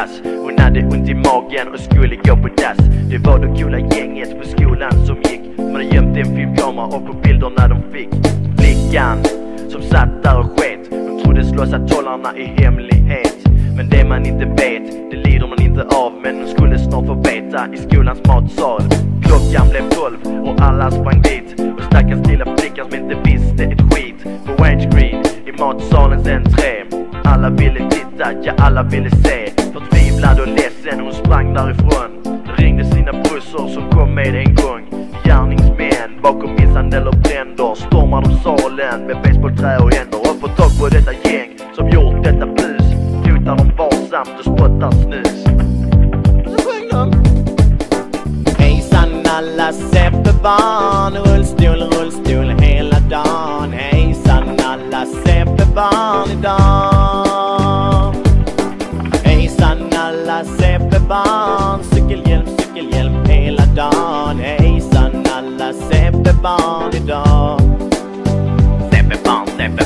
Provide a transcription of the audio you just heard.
dass. Hon hade ont i magen och skulle gå på dass. Det var det coola gänget på skolan som gick. Man hade gömt en filmkamera och på bilderna de fick. Flickan som satt där och sket. Hon trodde slåsa tollarna i hemlighet. Men det man inte vet, det lider man inte av. Men hon skulle snart få veta i skolans matsal. Klockan blev 12 och alla sprang dit. Och stackars lilla flickan som inte visste ett skit. På widescreen i matsalens entré. Alla ville titta, ja alla ville se. Förtvivlad och ledsen, hon sprang därifrån. Ringde sina brussor som kom med en gång. Gärningsmän bakom misshandel och bränder. Stormar de salen med basebollträ och händer. Och får tag på detta gäng som gjort detta bus. Hotar de varsamt och spottar snus. Så sjöng de: hejsan alla CP-barn. Rullstol, rullstol hela dagen. Hejsan alla CP-barn idag. Hejsan alla CP-barn. Cykelhjälm, cykelhjälm hela dagen. Hejsan alla CP-barn idag. CP-barn, CP-barn.